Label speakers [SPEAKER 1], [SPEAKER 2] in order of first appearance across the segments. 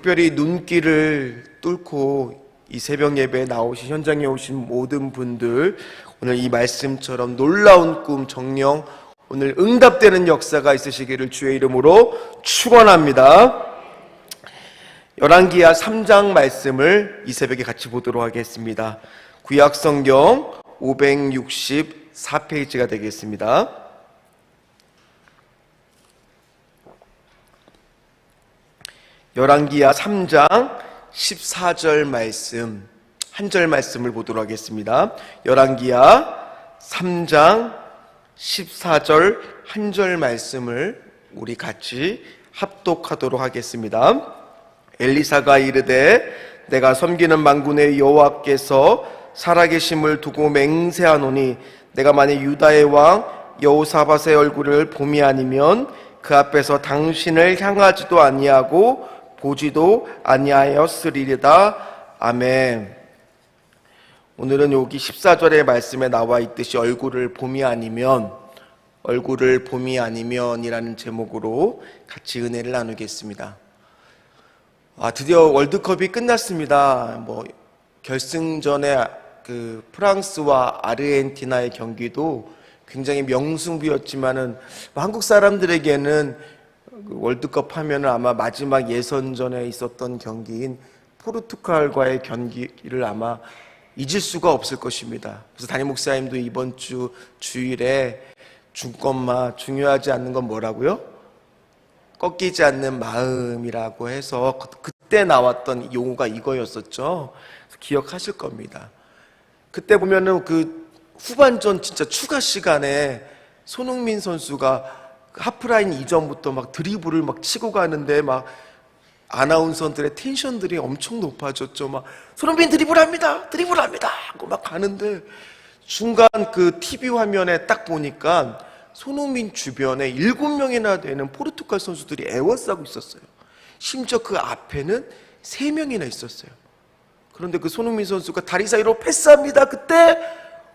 [SPEAKER 1] 특별히 눈길을 뚫고 이 새벽 예배에 나오신 현장에 오신 모든 분들, 오늘 이 말씀처럼 놀라운 꿈 정령 오늘 응답되는 역사가 있으시기를 주의 이름으로 축원합니다. 열왕기하 3장 말씀을 이 새벽에 같이 보도록 하겠습니다. 구약성경 564페이지가 되겠습니다. 열왕기하 3장 14절 말씀, 한 절 말씀을 보도록 하겠습니다. 열왕기하 3장 14절 한 절 말씀을 우리 같이 합독하도록 하겠습니다. 엘리사가 이르되 내가 섬기는 만군의 여호와께서 살아계심을 두고 맹세하노니 내가 만일 유다의 왕 여호사밧의 얼굴을 봄이 아니면 그 앞에서 당신을 향하지도 아니하고 보지도 아니하였으리이다. 아멘. 오늘은 여기 14절의 말씀에 나와 있듯이 얼굴을 봄이 아니면이라는 제목으로 같이 은혜를 나누겠습니다. 드디어 월드컵이 끝났습니다. 결승전에 그 프랑스와 아르헨티나의 경기도 굉장히 명승부였지만은 한국 사람들에게는 월드컵 하면은 아마 마지막 예선전에 있었던 경기인 포르투갈과의 경기를 아마 잊을 수가 없을 것입니다. 그래서 담임 목사님도 이번 주 주일에 중요하지 않는 건 뭐라고요? 꺾이지 않는 마음이라고 해서 그때 나왔던 용어가 이거였었죠. 기억하실 겁니다. 그때 보면은 그 후반전 진짜 추가 시간에 손흥민 선수가 하프라인 이전부터 막 드리블을 막 치고 가는데 막 아나운서들의 텐션들이 엄청 높아졌죠. 막 손흥민 드리블합니다 하고 막 가는데 순간 그 TV 화면에 딱 보니까 손흥민 주변에 7명이나 되는 포르투갈 선수들이 에워싸고 있었어요. 심지어 그 앞에는 3명이나 있었어요. 그런데 그 손흥민 선수가 다리 사이로 패스합니다. 그때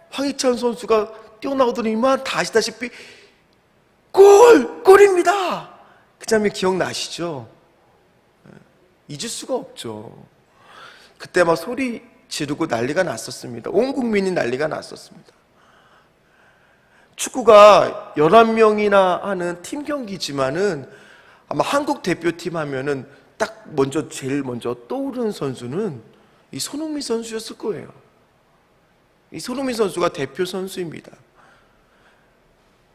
[SPEAKER 1] 황희찬 선수가 뛰어나오더니만 다 아시다시피 골입니다. 그 장면 기억나시죠? 잊을 수가 없죠. 그때 막 소리 지르고 난리가 났었습니다. 온 국민이 난리가 났었습니다. 축구가 11명이나 하는 팀 경기지만은 아마 한국 대표팀 하면은 제일 먼저 떠오르는 선수는 이 손흥민 선수였을 거예요. 이 손흥민 선수가 대표 선수입니다.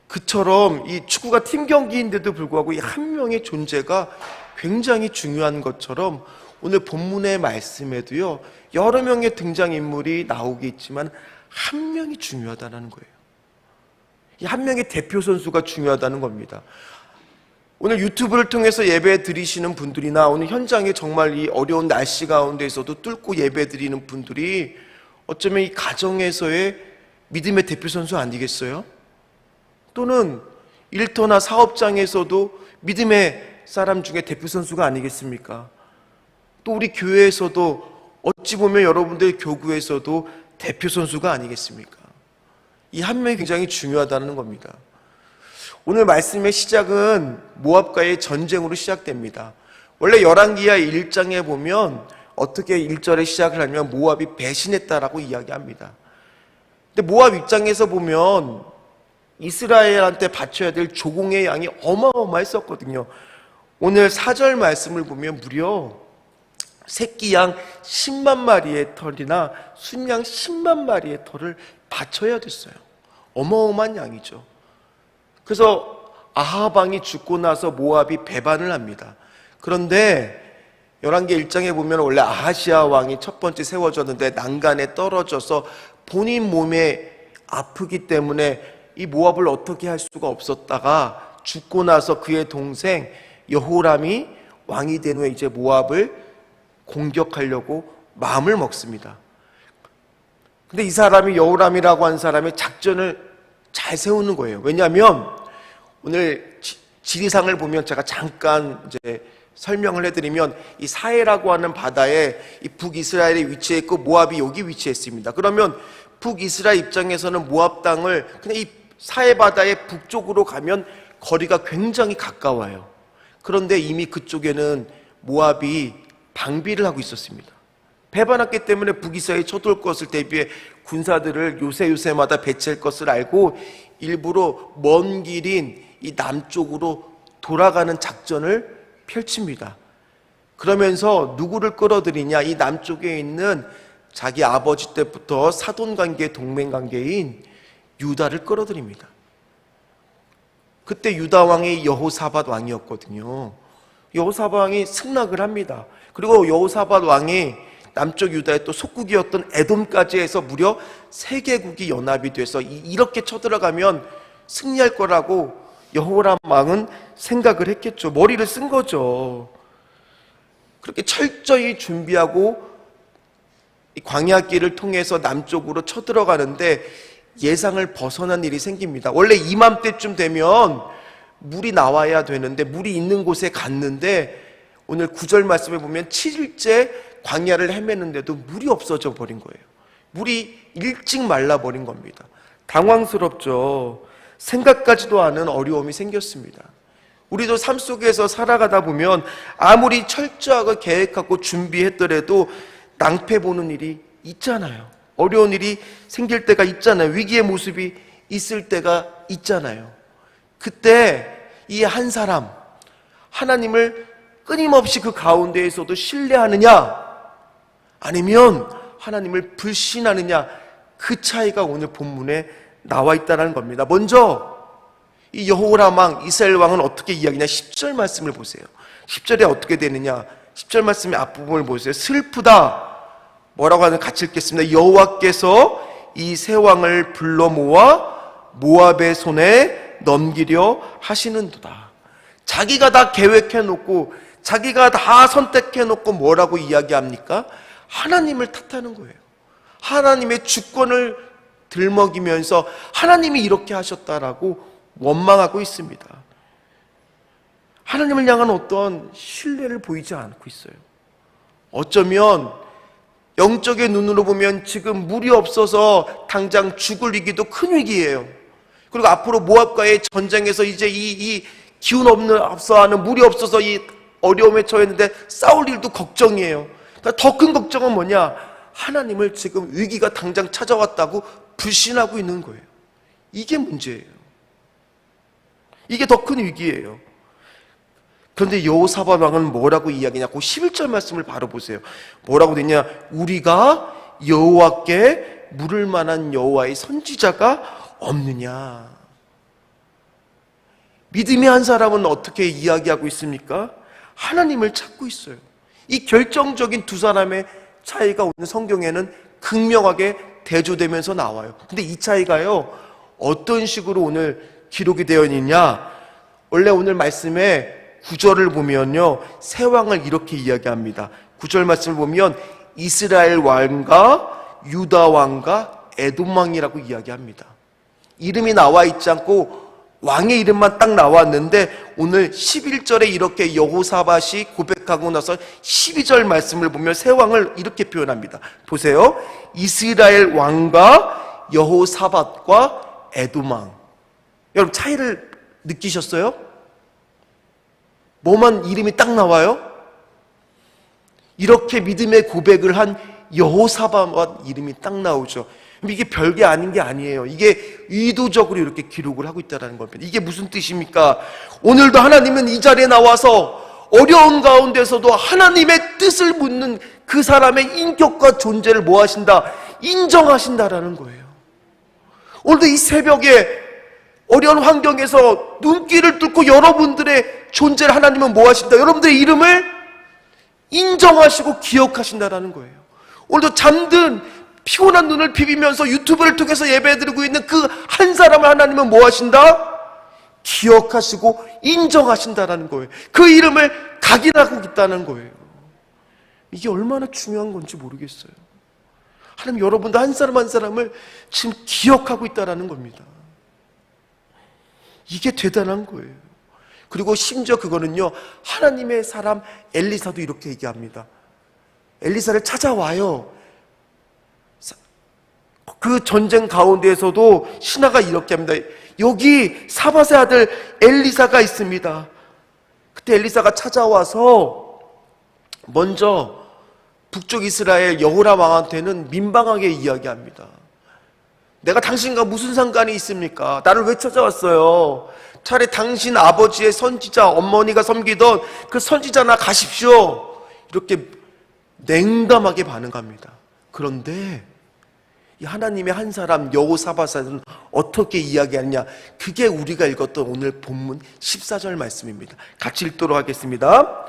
[SPEAKER 1] 그처럼 이 축구가 팀 경기인데도 불구하고 이 한 명의 존재가 굉장히 중요한 것처럼 오늘 본문의 말씀에도요, 여러 명의 등장인물이 나오겠지만 한 명이 중요하다는 거예요. 이 한 명의 대표 선수가 중요하다는 겁니다. 오늘 유튜브를 통해서 예배 드리시는 분들이나 오늘 현장에 정말 이 어려운 날씨 가운데에서도 뚫고 예배 드리는 분들이 어쩌면 이 가정에서의 믿음의 대표 선수 아니겠어요? 또는 일터나 사업장에서도 믿음의 사람 중에 대표 선수가 아니겠습니까? 또 우리 교회에서도 어찌 보면 여러분들 교구에서도 대표 선수가 아니겠습니까? 이 한 명이 굉장히 중요하다는 겁니다. 오늘 말씀의 시작은 모압과의 전쟁으로 시작됩니다. 원래 열왕기하 1장에 보면 어떻게 1절에 시작을 하면 모압이 배신했다라고 이야기합니다. 근데 모압 입장에서 보면 이스라엘한테 바쳐야 될 조공의 양이 어마어마했었거든요. 오늘 4절 말씀을 보면 무려 새끼 양 10만 마리의 털이나 순양 10만 마리의 털을 바쳐야 됐어요. 어마어마한 양이죠. 그래서 아합 왕이 죽고 나서 모압이 배반을 합니다. 그런데 열왕기 1장에 보면 원래 아하시아 왕이 첫 번째 세워졌는데 난간에 떨어져서 본인 몸에 아프기 때문에 이 모압을 어떻게 할 수가 없었다가 죽고 나서 그의 동생 여호람이 왕이 된 후에 이제 모압을 공격하려고 마음을 먹습니다. 근데 이 사람이 여호람이라고 한 사람이 작전을 잘 세우는 거예요. 왜냐하면 오늘 지리상을 보면 제가 잠깐 이제 설명을 해드리면 이 사해라고 하는 바다에 이 북이스라엘에 위치해 있고 모압이 여기 위치해 있습니다. 그러면 북이스라엘 입장에서는 모압 땅을 그냥 이 사해 바다의 북쪽으로 가면 거리가 굉장히 가까워요. 그런데 이미 그쪽에는 모압이 방비를 하고 있었습니다. 배반했기 때문에 북이스라엘이 쳐들어올 것을 대비해 군사들을 요새마다 배치할 것을 알고 일부러 먼 길인 이 남쪽으로 돌아가는 작전을 펼칩니다. 그러면서 누구를 끌어들이냐? 이 남쪽에 있는 자기 아버지 때부터 사돈관계, 동맹관계인 유다를 끌어들입니다. 그때 유다 왕이 여호사밧 왕이었거든요. 여호사밧 왕이 승낙을 합니다. 그리고 여호사밧 왕이 남쪽 유다의 또 속국이었던 에돔까지 해서 무려 3개국이 연합이 돼서 이렇게 쳐들어가면 승리할 거라고 여호람 왕은 생각을 했겠죠. 머리를 쓴 거죠. 그렇게 철저히 준비하고 광야길을 통해서 남쪽으로 쳐들어가는데 예상을 벗어난 일이 생깁니다. 원래 이맘때쯤 되면 물이 나와야 되는데 물이 있는 곳에 갔는데 오늘 9절 말씀에 보면 7일째 광야를 헤매는데도 물이 없어져 버린 거예요. 물이 일찍 말라버린 겁니다. 당황스럽죠. 생각까지도 않은 어려움이 생겼습니다. 우리도 삶 속에서 살아가다 보면 아무리 철저하게 계획하고 준비했더라도 낭패 보는 일이 있잖아요. 어려운 일이 생길 때가 있잖아요. 위기의 모습이 있을 때가 있잖아요. 그때 이 한 사람, 하나님을 끊임없이 그 가운데에서도 신뢰하느냐 아니면 하나님을 불신하느냐, 그 차이가 오늘 본문에 나와 있다는 겁니다. 먼저 이 여호람 왕, 이스라엘 왕은 어떻게 이야기냐? 10절 말씀을 보세요. 10절에 어떻게 되느냐? 10절 말씀의 앞부분을 보세요. 슬프다. 뭐라고 하는 같이 읽겠습니다. 여호와께서 이 세 왕을 불러 모아 모압의 손에 넘기려 하시는도다. 자기가 다 계획해 놓고 자기가 다 선택해 놓고 뭐라고 이야기합니까? 하나님을 탓하는 거예요. 하나님의 주권을 들먹이면서 하나님이 이렇게 하셨다라고 원망하고 있습니다. 하나님을 향한 어떤 신뢰를 보이지 않고 있어요. 어쩌면 영적의 눈으로 보면 지금 물이 없어서 당장 죽을 위기도 큰 위기예요. 그리고 앞으로 모압과의 전쟁에서 이제 이 기운 없어하는 물이 없어서 이 어려움에 처했는데 싸울 일도 걱정이에요. 그러니까 더 큰 걱정은 뭐냐? 하나님을 지금 위기가 당장 찾아왔다고 불신하고 있는 거예요. 이게 문제예요. 이게 더 큰 위기예요. 그런데 여호사밧 왕은 뭐라고 이야기냐고 11절 말씀을 바로 보세요. 뭐라고 되냐? 우리가 여호와께 물을 만한 여호와의 선지자가 없느냐. 믿음의 한 사람은 어떻게 이야기하고 있습니까? 하나님을 찾고 있어요. 이 결정적인 두 사람의 차이가 오늘 성경에는 극명하게 대조되면서 나와요. 근데 이 차이가요, 어떤 식으로 오늘 기록이 되어 있느냐? 원래 오늘 말씀에 9절을 보면요, 세 왕을 이렇게 이야기합니다. 9절 말씀을 보면 이스라엘 왕과 유다 왕과 에돔 왕이라고 이야기합니다. 이름이 나와 있지 않고 왕의 이름만 딱 나왔는데 오늘 11절에 이렇게 여호사밧이 고백하고 나서 12절 말씀을 보면 세 왕을 이렇게 표현합니다. 보세요. 이스라엘 왕과 여호사밧과 에돔 왕. 여러분 차이를 느끼셨어요? 뭐만 이름이 딱 나와요? 이렇게 믿음의 고백을 한 여호사밧 이름이 딱 나오죠. 이게 별게 아닌 게 아니에요. 이게 의도적으로 이렇게 기록을 하고 있다는 겁니다. 이게 무슨 뜻입니까? 오늘도 하나님은 이 자리에 나와서 어려운 가운데서도 하나님의 뜻을 묻는 그 사람의 인격과 존재를 뭐 하신다? 인정하신다라는 거예요. 오늘도 이 새벽에 어려운 환경에서 눈길을 뚫고 여러분들의 존재를 하나님은 뭐 하신다? 여러분들의 이름을 인정하시고 기억하신다라는 거예요. 오늘도 잠든 피곤한 눈을 비비면서 유튜브를 통해서 예배드리고 있는 그 한 사람을 하나님은 뭐 하신다? 기억하시고 인정하신다라는 거예요. 그 이름을 각인하고 있다는 거예요. 이게 얼마나 중요한 건지 모르겠어요. 하나님 여러분도 한 사람 한 사람을 지금 기억하고 있다는 겁니다. 이게 대단한 거예요. 그리고 심지어 그거는요, 하나님의 사람 엘리사도 이렇게 얘기합니다. 엘리사를 찾아와요. 그 전쟁 가운데에서도 신하가 이렇게 합니다. 여기 사밧의 아들 엘리사가 있습니다. 그때 엘리사가 찾아와서 먼저 북쪽 이스라엘 여호람 왕한테는 민망하게 이야기합니다. 내가 당신과 무슨 상관이 있습니까? 나를 왜 찾아왔어요? 차라리 당신 아버지의 선지자, 어머니가 섬기던 그 선지자나 가십시오. 이렇게 냉담하게 반응합니다. 그런데 이 하나님의 한 사람 여호사밧은 어떻게 이야기하느냐? 그게 우리가 읽었던 오늘 본문 14절 말씀입니다. 같이 읽도록 하겠습니다.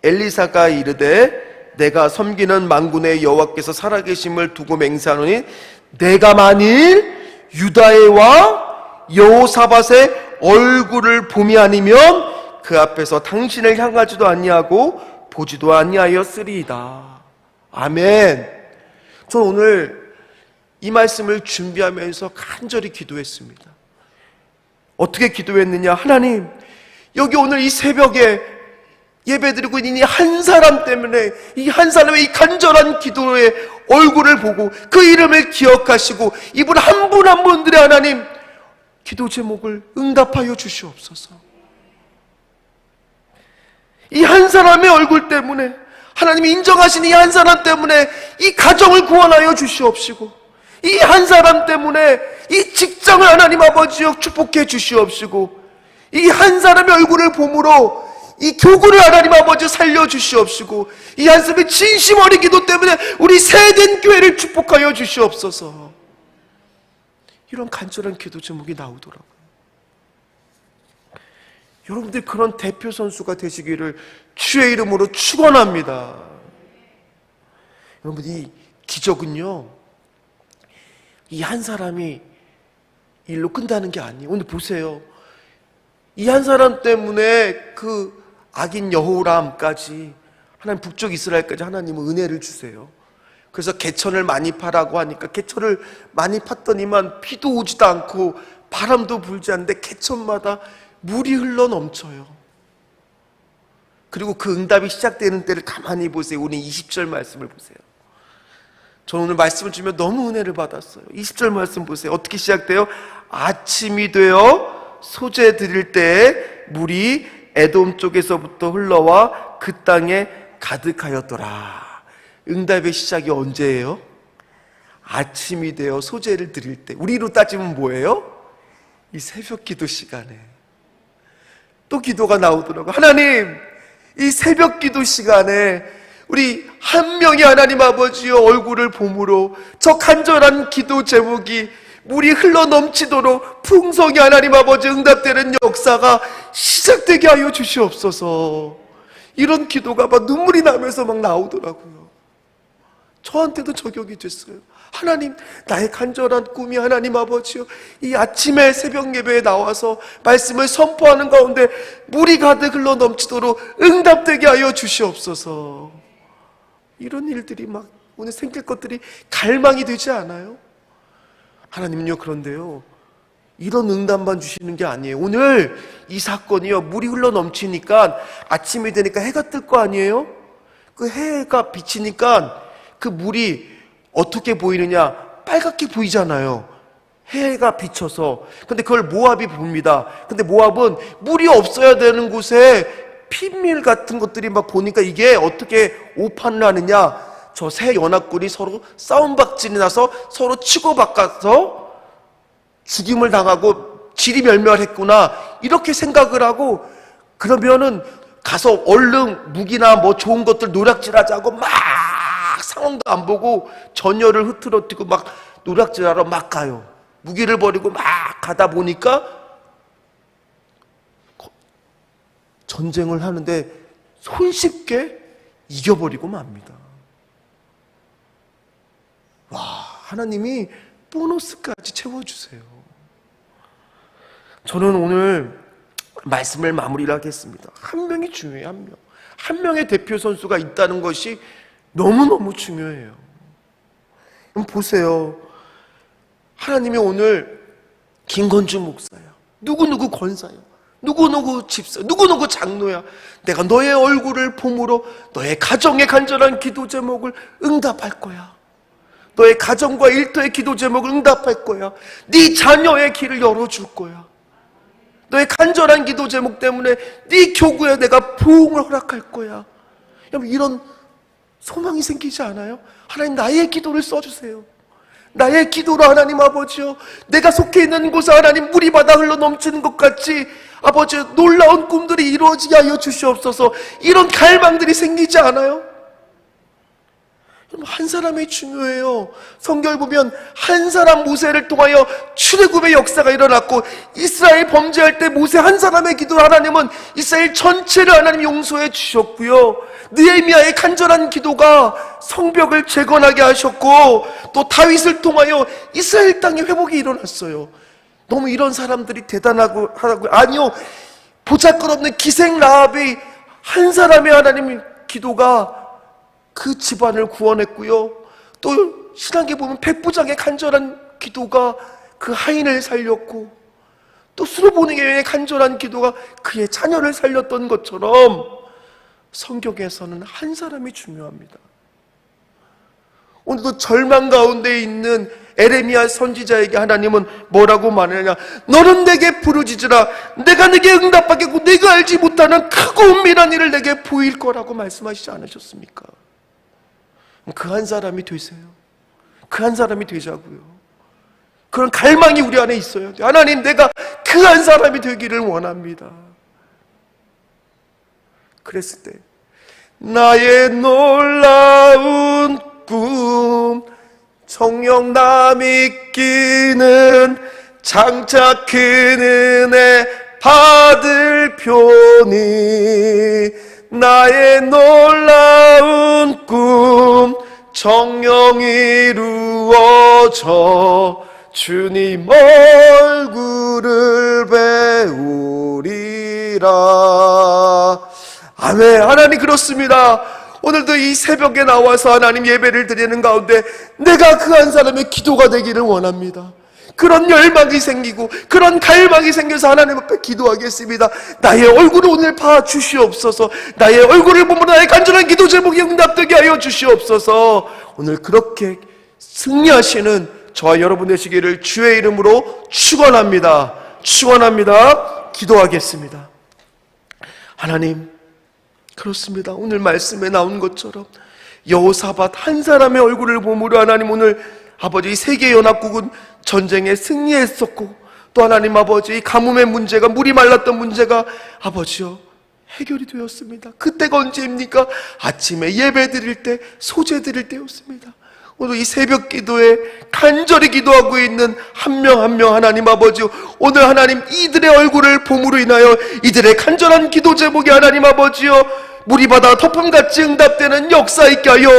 [SPEAKER 1] 엘리사가 이르되 내가 섬기는 만군의 여호와께서 살아계심을 두고 맹세하노니 내가 만일 유다의 왕 여호사밧의 얼굴을 봄이 아니면 그 앞에서 당신을 향하지도 아니하고 보지도 아니하였으리이다. 아멘. 저는 오늘 이 말씀을 준비하면서 간절히 기도했습니다. 어떻게 기도했느냐? 하나님, 여기 오늘 이 새벽에 예배드리고 있는 이 한 사람 때문에, 이 한 사람의 이 간절한 기도의 얼굴을 보고 그 이름을 기억하시고 이분 한 분 한 분들의 하나님 기도 제목을 응답하여 주시옵소서. 이 한 사람의 얼굴 때문에, 하나님이 인정하신 이 한 사람 때문에 이 가정을 구원하여 주시옵시고, 이 한 사람 때문에 이 직장을 하나님 아버지여 축복해 주시옵시고, 이 한 사람의 얼굴을 봄으로 이 교구를 하나님 아버지 살려주시옵시고, 이 한 사람의 진심 어린 기도 때문에 우리 세된 교회를 축복하여 주시옵소서. 이런 간절한 기도 제목이 나오더라고요. 여러분들 그런 대표 선수가 되시기를 주의 이름으로 축원합니다. 여러분, 이 기적은요, 이 한 사람이 일로 끝나는 게 아니에요. 오늘 보세요. 이 한 사람 때문에 그 악인 여호람까지, 하나님 북쪽 이스라엘까지 하나님은 은혜를 주세요. 그래서 개천을 많이 파라고 하니까 개천을 많이 팠더니만 비도 오지도 않고 바람도 불지 않는데 개천마다 물이 흘러 넘쳐요. 그리고 그 응답이 시작되는 때를 가만히 보세요. 우리 20절 말씀을 보세요. 저는 오늘 말씀을 주면 너무 은혜를 받았어요. 20절 말씀 보세요. 어떻게 시작돼요? 아침이 되어 소재 드릴 때에 물이 에돔 쪽에서부터 흘러와 그 땅에 가득하였더라. 응답의 시작이 언제예요? 아침이 되어 소재를 드릴 때. 우리로 따지면 뭐예요? 이 새벽 기도 시간에 또 기도가 나오더라고요. 하나님, 이 새벽 기도 시간에 우리 한 명이 하나님 아버지의 얼굴을 봄으로 저 간절한 기도 제목이 물이 흘러 넘치도록 풍성히 하나님 아버지 응답되는 역사가 시작되게 하여 주시옵소서. 이런 기도가 막 눈물이 나면서 막 나오더라고요. 저한테도 적용이 됐어요. 하나님, 나의 간절한 꿈이 하나님 아버지요, 이 아침에 새벽 예배에 나와서 말씀을 선포하는 가운데 물이 가득 흘러 넘치도록 응답되게 하여 주시옵소서. 이런 일들이 막 오늘 생길 것들이 갈망이 되지 않아요? 하나님은요, 그런데요, 이런 응답만 주시는 게 아니에요. 오늘 이 사건이요, 물이 흘러 넘치니까 아침이 되니까 해가 뜰 거 아니에요? 그 해가 비치니까 그 물이 어떻게 보이느냐? 빨갛게 보이잖아요. 해가 비쳐서. 근데 그걸 모압이 봅니다. 근데 모압은 물이 없어야 되는 곳에 핏밀 같은 것들이 막 보니까 이게 어떻게 오판을 하느냐? 저 새 연합군이 서로 싸움박질이 나서 서로 치고받아서 죽임을 당하고 지리멸멸했구나, 이렇게 생각을 하고, 그러면은 가서 얼른 무기나 뭐 좋은 것들 노략질하자고 막 상황도 안 보고 전열을 흐트러뜨리고 막 노략질하러 막 가요. 무기를 버리고 막 가다 보니까 전쟁을 하는데 손쉽게 이겨버리고 맙니다. 와, 하나님이 보너스까지 채워주세요. 저는 오늘 말씀을 마무리를 하겠습니다. 한 명이 중요해요. 한 명. 한 명의 대표 선수가 있다는 것이 너무너무 중요해요. 그럼 보세요. 하나님이 오늘 김건주 목사야, 누구누구 권사야, 누구누구 집사, 누구누구 장로야, 내가 너의 얼굴을 봄으로 너의 가정의 간절한 기도 제목을 응답할 거야. 너의 가정과 일터의 기도 제목을 응답할 거야. 네 자녀의 길을 열어줄 거야. 너의 간절한 기도 제목 때문에 네 교구에 내가 부흥을 허락할 거야. 여러분, 이런 소망이 생기지 않아요? 하나님, 나의 기도를 써주세요. 나의 기도로 하나님 아버지요, 내가 속해 있는 곳에 하나님 물이 바다 흘러 넘치는 것 같이 아버지 놀라운 꿈들이 이루어지게 하여 주시옵소서. 이런 갈망들이 생기지 않아요? 한 사람이 중요해요. 성경을 보면 한 사람 모세를 통하여 출애굽의 역사가 일어났고, 이스라엘 범죄할 때 모세 한 사람의 기도로 하나님은 이스라엘 전체를 하나님 용서해 주셨고요, 느헤미야의 간절한 기도가 성벽을 재건하게 하셨고, 또 다윗을 통하여 이스라엘 땅에 회복이 일어났어요. 너무 이런 사람들이 대단하고 하라고. 아니요, 보잘것없는 기생 라합이 한 사람의 하나님 기도가 그 집안을 구원했고요, 또 신학에 보면 백부장의 간절한 기도가 그 하인을 살렸고, 또 수로보는 여인의 간절한 기도가 그의 자녀를 살렸던 것처럼 성경에서는 한 사람이 중요합니다. 오늘도 절망 가운데 있는 에레미야 선지자에게 하나님은 뭐라고 말하느냐? 너는 내게 부르짖으라. 내가 내게 응답하겠고 내가 알지 못하는 크고 은밀한 일을 내게 보일 거라고 말씀하시지 않으셨습니까? 그 한 사람이 되세요. 그 한 사람이 되자고요. 그런 갈망이 우리 안에 있어야 돼요. 하나님, 내가 그 한 사람이 되기를 원합니다. 그랬을 때 나의 놀라운 꿈 정녕 남이 끼는 장차 큰 은혜 받을 표니, 나의 놀라운 꿈 정녕 이루어져 주님 얼굴을 배우리라. 아멘. 하나님, 그렇습니다. 오늘도 이 새벽에 나와서 하나님 예배를 드리는 가운데 내가 그 한 사람의 기도가 되기를 원합니다. 그런 열망이 생기고 그런 갈망이 생겨서 하나님 앞에 기도하겠습니다. 나의 얼굴을 오늘 봐주시옵소서. 나의 얼굴을 보면 나의 간절한 기도 제목이 응답되게 하여 주시옵소서. 오늘 그렇게 승리하시는 저와 여러분 되시기를 주의 이름으로 축원합니다. 축원합니다. 기도하겠습니다. 하나님, 그렇습니다. 오늘 말씀에 나온 것처럼 여호사밧 한 사람의 얼굴을 보므로 하나님, 오늘 아버지 세계연합국은 전쟁에 승리했었고, 또 하나님 아버지 가뭄의 문제가, 물이 말랐던 문제가 아버지요 해결이 되었습니다. 그때가 언제입니까? 아침에 예배 드릴 때, 소제 드릴 때였습니다. 오늘 이 새벽 기도에 간절히 기도하고 있는 한 명 한 명 하나님 아버지, 오늘 하나님 이들의 얼굴을 봄으로 인하여 이들의 간절한 기도 제목이 하나님 아버지요 물이 바다 덮음같이 응답되는 역사 있게 하여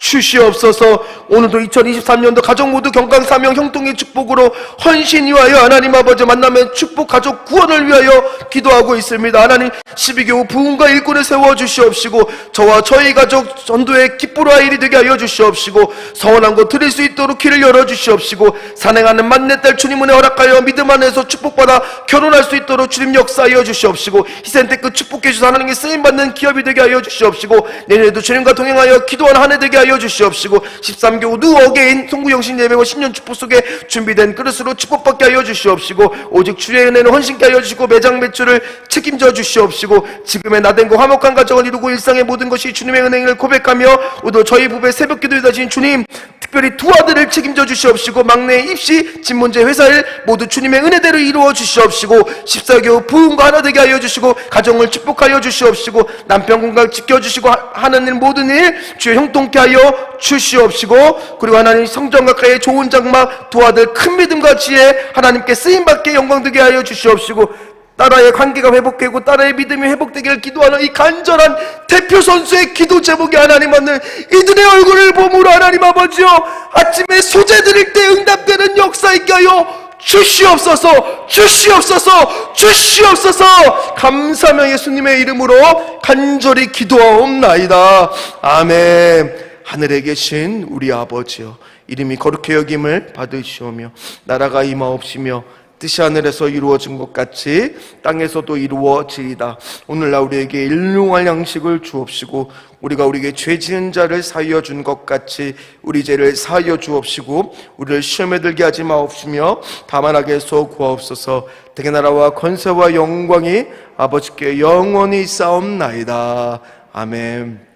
[SPEAKER 1] 주시옵소서. 오늘도 2023년도 가족 모두 경강사명 형통의 축복으로 헌신 위하여 하나님 아버지 만남의 축복 가족 구원을 위하여 기도하고 있습니다. 하나님, 12개국 부흥과 일꾼을 세워주시옵시고 저와 저희 가족 전도의 기쁘로와 일이 되게 하여 주시옵시고 서원한 것 드릴 수 있도록 길을 열어주시옵시고 산행하는 만내딸 주님 은혜 허락하여 믿음 안에서 축복받아 결혼할 수 있도록 주님 역사하여 주시옵시고 희생 때 그 축복해 주셔서 하나님께 쓰임받는 기업이 되게 하여 주시옵시고 내년에도 주님과 동행하여 기도하는 한 해 되게 하여 주시옵시고 13개국 누 어게인 송구영신 예배와 신년 축복 속에 준비된 그릇으로 축복받게 하여 주시옵시고 오직 주의 은혜는 헌신케 하여 주시고 매장 매출을 책임져 주시옵시고 지금의 나된 거 화목한 가정을 이루고 일상의 모든 것이 주님의 은혜를 고백하며 오늘 저희 부부의 새벽 기도에 다신 주님, 특별히 두 아들을 책임져 주시옵시고 막내 입시, 집문제, 회사일 모두 주님의 은혜대로 이루어 주시옵시고 14개국 부흥과 하나 되게 하여 주시고 가정을 축복하여 주시옵시고 남편 건강 지켜주시고 하는 일 모든 일 주의 형통케 하여 주시옵시고 그리고 하나님 성전 가까이 좋은 장막 두 아들 큰 믿음과 지혜 하나님께 쓰임받게 영광되게 하여 주시옵시고 딸아의 관계가 회복되고 딸아의 믿음이 회복되기를 기도하는 이 간절한 대표 선수의 기도 제목이 하나님 오늘 이들의 얼굴을 보므로 하나님 아버지요 아침에 소제 드릴 때 응답되는 역사 있게 하여 주시옵소서. 주시옵소서. 주시옵소서. 감사하며 예수님의 이름으로 간절히 기도하옵나이다. 아멘. 하늘에 계신 우리 아버지여, 이름이 거룩히 여김을 받으시오며 나라가 임하옵시며 뜻이 하늘에서 이루어진 것 같이 땅에서도 이루어지이다. 오늘날 우리에게 일용할 양식을 주옵시고 우리가 우리에게 죄 지은 자를 사하여 준 것 같이 우리 죄를 사하여 주옵시고 우리를 시험에 들게 하지 마옵시며 다만 악에서 구하옵소서. 대개 나라와 권세와 영광이 아버지께 영원히 있사옵나이다. 아멘.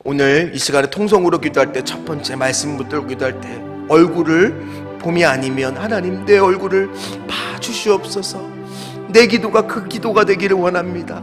[SPEAKER 1] 오늘 이 시간에 통성으로 기도할 때 첫 번째 말씀 붙들고 기도할 때 얼굴을 봄이 아니면 하나님 내 얼굴을 봐주시옵소서. 내 기도가 그 기도가 되기를 원합니다.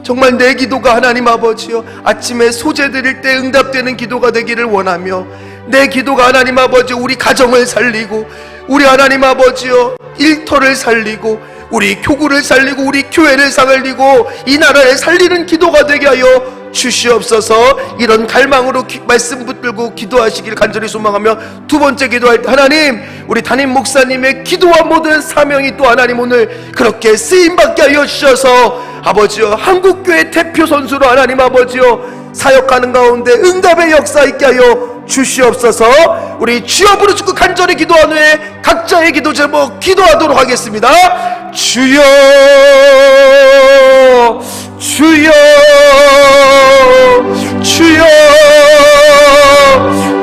[SPEAKER 1] 정말 내 기도가 하나님 아버지여 아침에 소재 드릴 때 응답되는 기도가 되기를 원하며 내 기도가 하나님 아버지 우리 가정을 살리고 우리 하나님 아버지여 일터를 살리고 우리 교구를 살리고 우리 교회를 살리고 이 나라를 살리는 기도가 되게 하여 주시옵소서. 이런 갈망으로 말씀 붙들고 기도하시길 간절히 소망하며 두 번째 기도할 때 하나님 우리 담임 목사님의 기도와 모든 사명이 또 하나님 오늘 그렇게 쓰임받게 하여 주셔서 아버지여 한국교회 대표 선수로 하나님 아버지여 사역하는 가운데 응답의 역사 있게 하여 주시옵소서. 우리 주여 부르짖고 간절히 기도한 후에 각자의 기도 제목 기도하도록 하겠습니다. 주여 주여 주여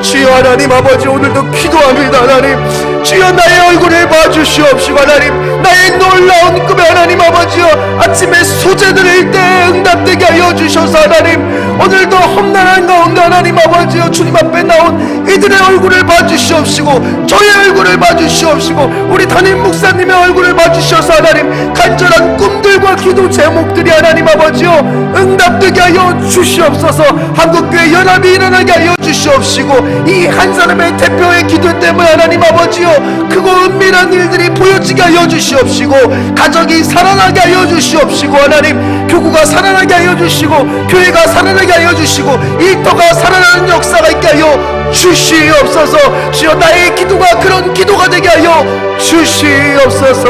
[SPEAKER 1] 주여 하나님 아버지 오늘도 기도합니다. 하나님 주여 나의 얼굴을 봐주시옵시고 하나님 나의 놀라운 꿈에 하나님 아버지여 아침에 소재 드릴 때 응답되게 하여 주셔서 하나님 오늘도 험난한 가운데 하나님 아버지여 주님 앞에 나온 이들의 얼굴을 봐주시옵시고 저의 얼굴을 봐주시옵시고 우리 담임 목사님의 얼굴을 봐주셔서 하나님 간절한 꿈들과 기도 제목들이 하나님 아버지여 응답되게 하여 주시옵소서. 한국교회 연합이 일어나게 하여 주시옵시고 이 한 사람의 대표의 기도 때문에 하나님 아버지여 크고 은밀한 일들이 보여지게 하여 주시옵시고 가정이 살아나게 하여 주시옵시고 하나님 교구가 살아나게 하여 주시고 교회가 살아나게 하여 주시고 일터가 살아나는 역사가 있게 하여 주시옵소서. 주여 나의 기도가 그런 기도가 되게 하여 주시옵소서.